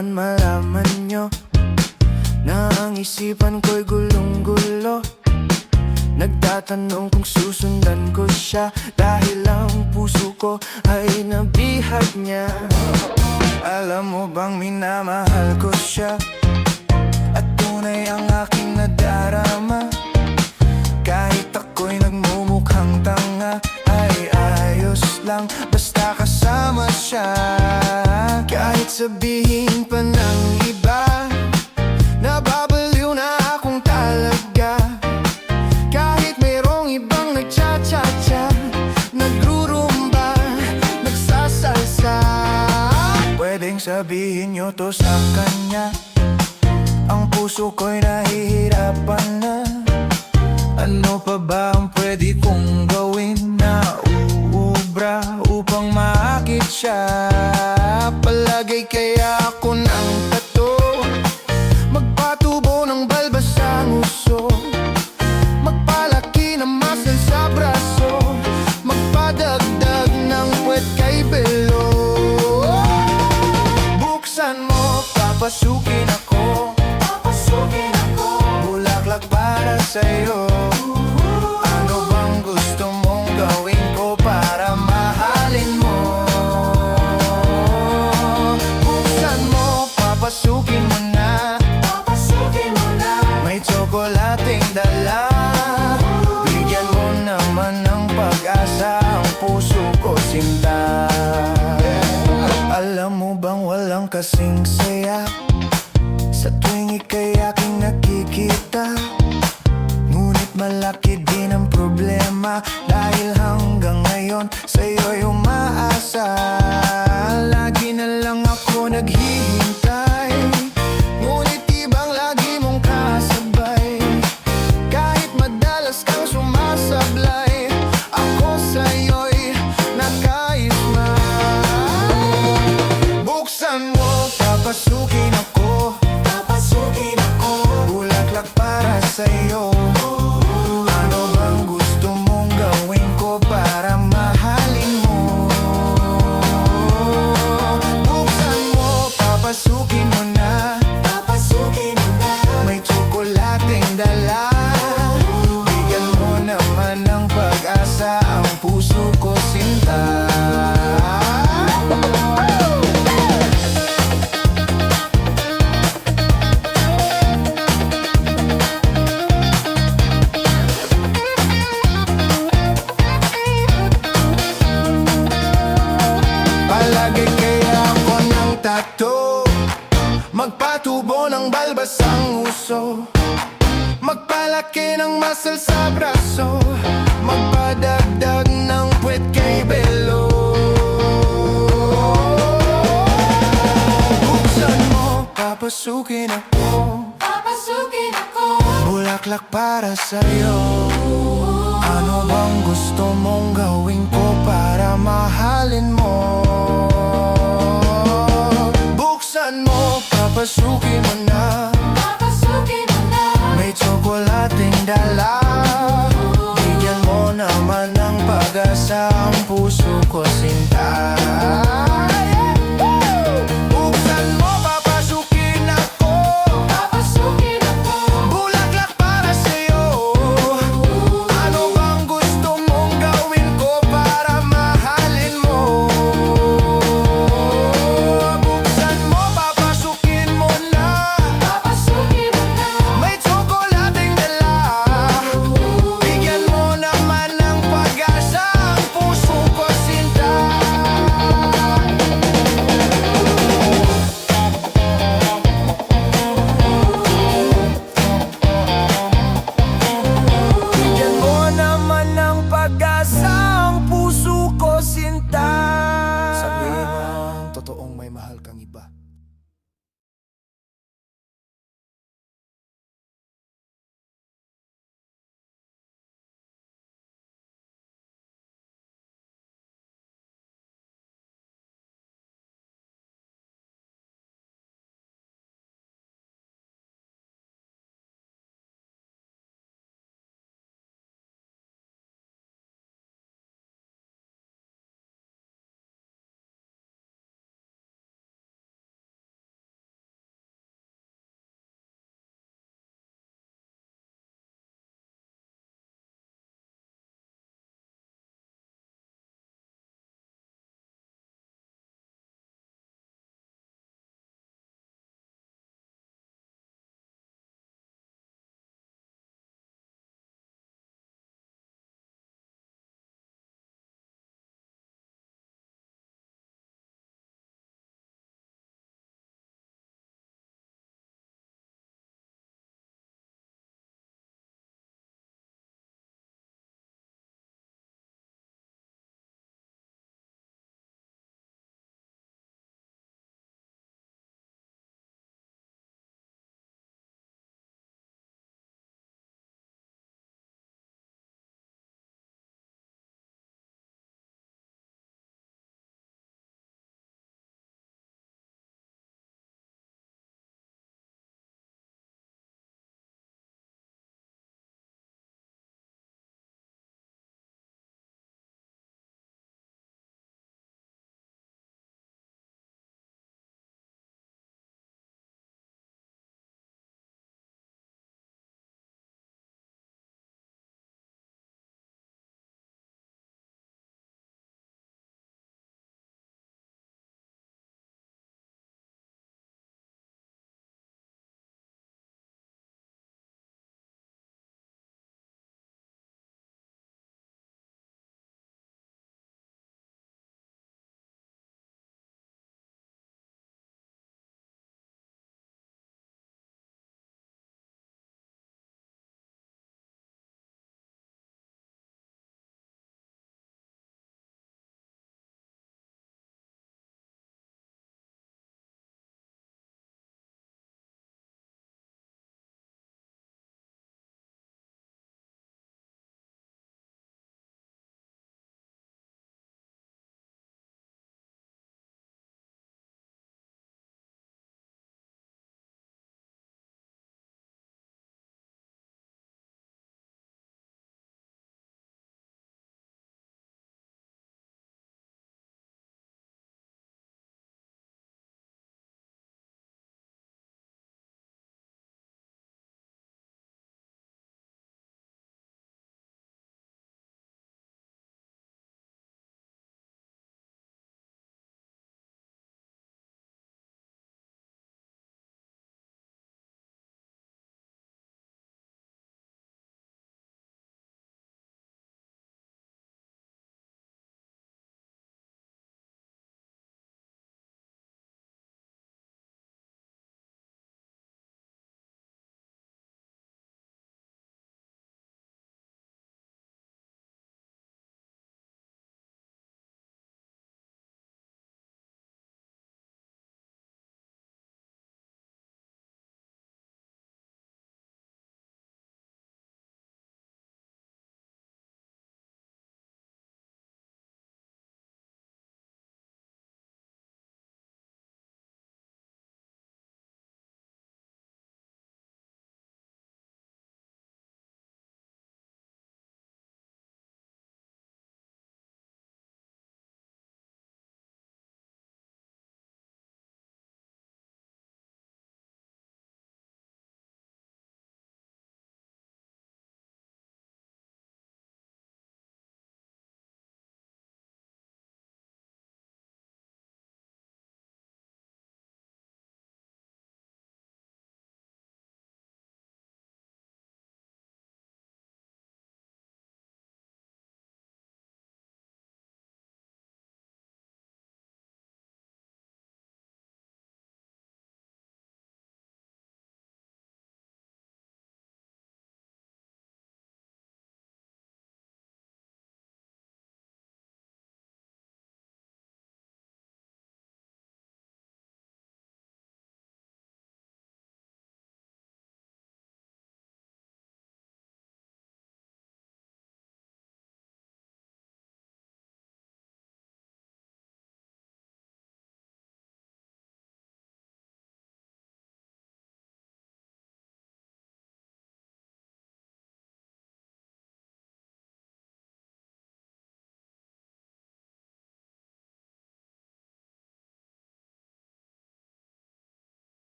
naman malaman nyo na ang isipan ko'y gulong-gulo. Nagtatanong kung susundan ko siya, dahil ang puso ko ay nabihag niya. Alam mo bang minamahal ko siya, at tunay ang aking nadarama. Kahit ako'y nagmumukhang tanga, ay ayos lang basta kasama siya. Kahit sabihin pa ng iba, nababaliw na akong talaga. Kahit mayroong ibang nagcha-cha-cha, nagrurumba, nagsasalsa. Pwedeng sabihin nyo to sa kanya, ang puso ko'y nahihirapan na. Ano pa ba ang pwede kong gawin na uubra upang maakit siya? Palagay kaya ako ng tato, magpatubo ng balbas ang uso, magpalaki ng muscle sa braso, magpadagdag ng puwet kay belo. Buksan mo, papasukin ako, bulaklak para sa'yo. Ano bang gusto mong gawin ko para mahalin mo? Buksan mo, papasukin mo na, may tsokolating dala. Bigyan mo naman ng pag-asa ang puso ko, sinta. Alam mo bang walang kasing saya sa tuwing ika'y aking nakikita? Ngunit malaki din ang problema, dahil hanggang ngayon sa'yo'y umaasa. Lagi na lang ako naghihintay, ngunit ibang lagi mong kasabay. Kahit madalas kang sumasablay, ako sa'yo'y nakaisma. Buksan mo, papasukin ako, bulaklak para sa'yo. Ano bang gusto mong gawin ko para mahalin mo? Buksan mo, papasukin mo na, may tsokolating dala. Bigyan mo naman ng pag-asa ang puso ko, sinta. Palagay kaya ako ng tato, magpatubo ng balbas ang uso, magpalaki ng muscle sa braso, magpadagdag ng puwet kay belo. Buksan mo, papasukin ako, bulaklak para sa'yo. Ano bang gusto mong gawin ko para mahalin mo? Buksan mo, papasukin mo na, may tsokolating dala. Bigyan mo naman ng pag-asa ang puso ko, sinta. Buksan mo, papasukin ako, bulaklak para sa'yo. Ano bang gusto mong gawin ko para mahalin mo? Buksan mo, papasukin mo na, may tsokolating dala. Bigyan mo naman ng pag-asa ang puso ko, sinta. Bigyan mo naman ng pag-asa ang puso ko, sinta. Sabihin mo ang totoong may mahal kang iba.